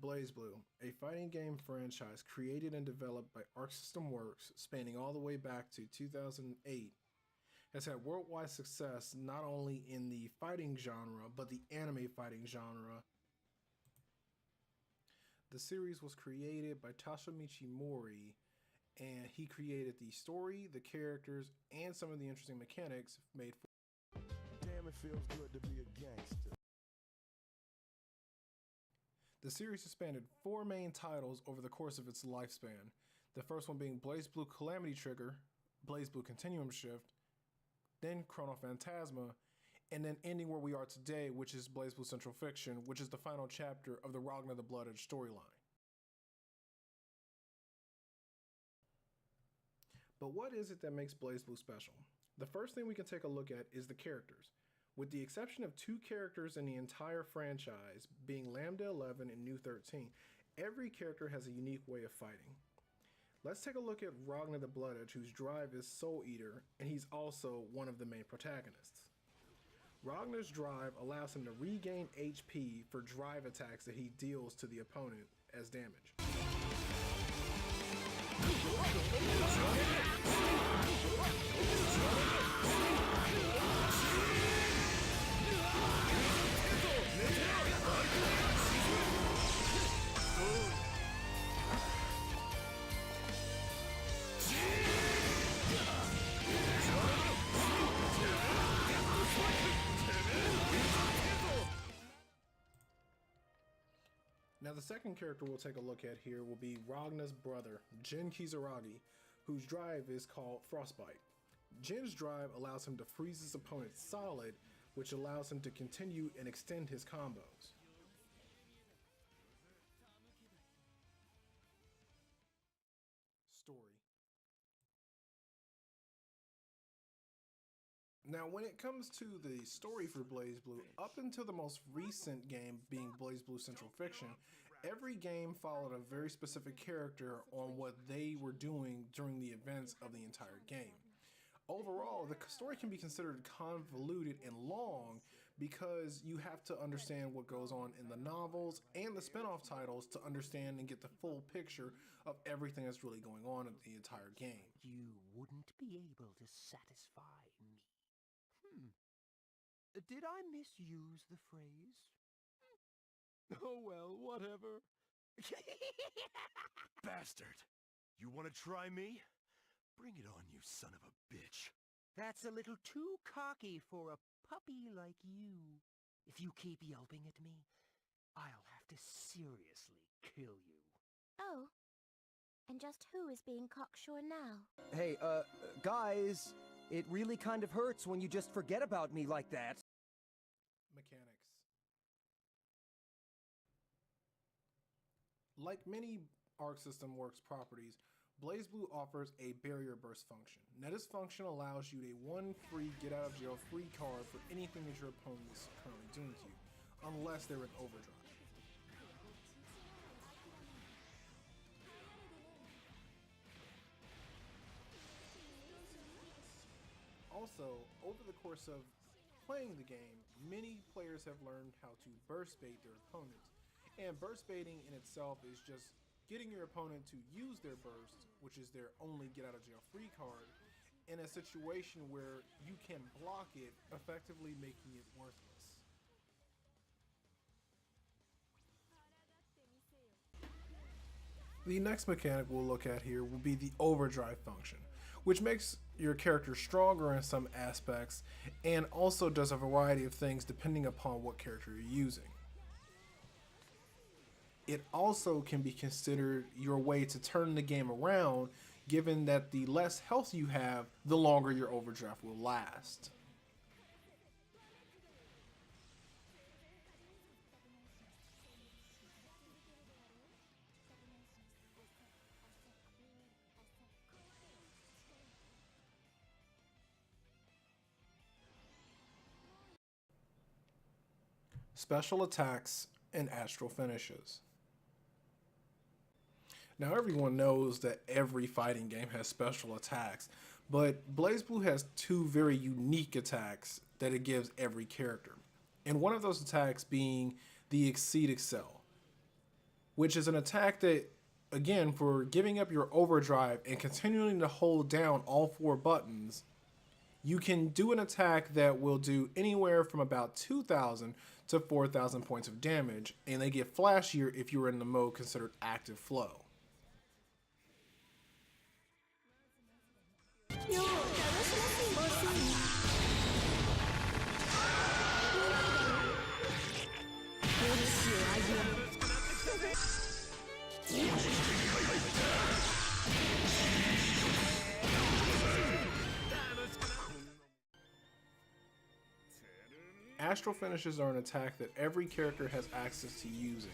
Blazblue, a fighting game franchise created and developed by Arc System Works spanning all the way back to 2008, has had worldwide success not only in the fighting genre but the anime fighting genre. The series was created by Toshimichi Mori, and he created the story, the characters, and some of the interesting mechanics made for. Damn, it feels good to be a gangster. The series expanded four main titles over the course of its lifespan. The first one being Blazblue Calamity Trigger, Blazblue Continuum Shift, then Chrono Phantasma, and then ending where we are today, which is Blazblue Central Fiction, which is the final chapter of the Ragnar the Blood Edge storyline. But what is it that makes Blazblue special? The first thing we can take a look at is the characters. With the exception of two characters in the entire franchise, being Lambda 11 and New 13, every character has a unique way of fighting. Let's take a look at Ragnar the Blood Edge, whose drive is Soul Eater, and he's also one of the main protagonists. Ragnar's drive allows him to regain HP for drive attacks that he deals to the opponent as damage. Now, the second character we'll take a look at here will be Ragnar's brother, Jin Kizaragi, whose drive is called Frostbite. Jin's drive allows him to freeze his opponent solid, which allows him to continue and extend his combos. Story. Now, when it comes to the story for Blazblue, up until the most recent game being Blazblue Central Fiction, every game followed a very specific character on what they were doing during the events of the entire game. Overall, the story can be considered convoluted and long because you have to understand what goes on in the novels and the spin-off titles to understand and get the full picture of everything that's really going on in the entire game. You wouldn't be able to satisfy me. Did I misuse the phrase? Oh well, whatever. Bastard! You want to try me? Bring it on, you son of a bitch. That's a little too cocky for a puppy like you. If you keep yelping at me, I'll have to seriously kill you. Oh. And just who is being cocksure now? Hey, guys, it really kind of hurts when you just forget about me like that. Mechanics. Like many Arc System Works properties, Blazblue offers a barrier burst function. Now, this function allows you a one free get out of jail free card for anything that your opponent is currently doing to you, unless they're in overdrive. Also, over the course of playing the game, many players have learned how to burst bait their opponents. And burst baiting in itself is just getting your opponent to use their burst, which is their only get out of jail free card, in a situation where you can block it, effectively making it worthless. The next mechanic we'll look at here will be the overdrive function, which makes your character stronger in some aspects and also does a variety of things depending upon what character you're using. It also can be considered your way to turn the game around, given that the less health you have, the longer your overdrive will last. Special attacks and Astral Finishes. Now, everyone knows that every fighting game has special attacks, but Blazblue has two very unique attacks that it gives every character. And one of those attacks being the Exceed Excel. which is an attack that, again, for giving up your overdrive and continuing to hold down all 4 buttons, you can do an attack that will do anywhere from about 2,000 to 4,000 points of damage, and they get flashier if you're in the mode considered active flow. Astral Finishes are an attack that every character has access to using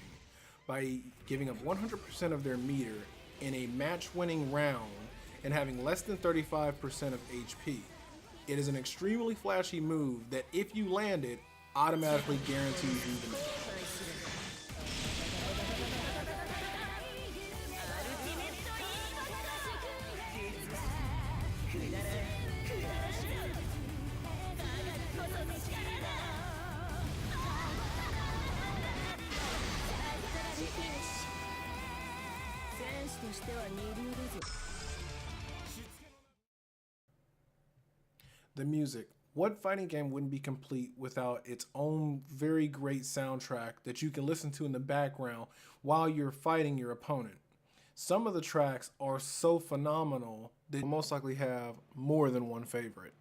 by giving up 100% of their meter in a match-winning round and having less than 35% of HP. It is an extremely flashy move that, if you land it, automatically guarantees you the match. The music. What fighting game wouldn't be complete without its own very great soundtrack that you can listen to in the background while you're fighting your opponent? Some of the tracks are so phenomenal that you'll most likely have more than one favorite.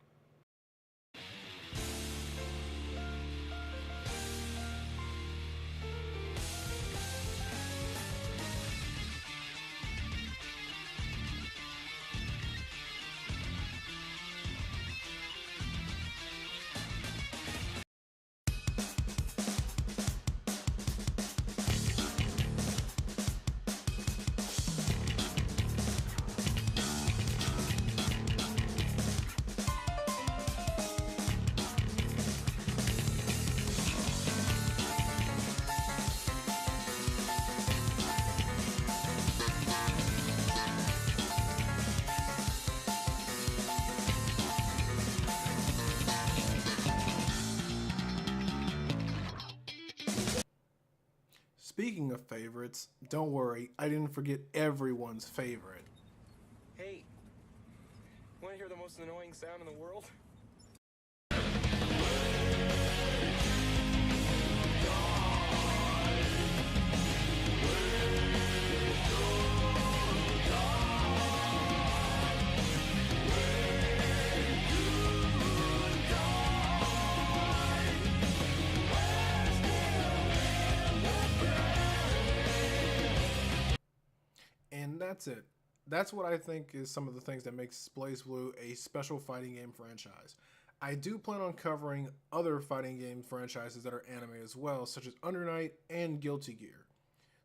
Speaking of favorites, don't worry, I didn't forget everyone's favorite. Hey, want to hear the most annoying sound in the world? And that's it. That's what I think is some of the things that makes Blazblue a special fighting game franchise. I do plan on covering other fighting game franchises that are anime as well, such as Under Night and Guilty Gear.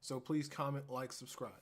So please comment, like, subscribe.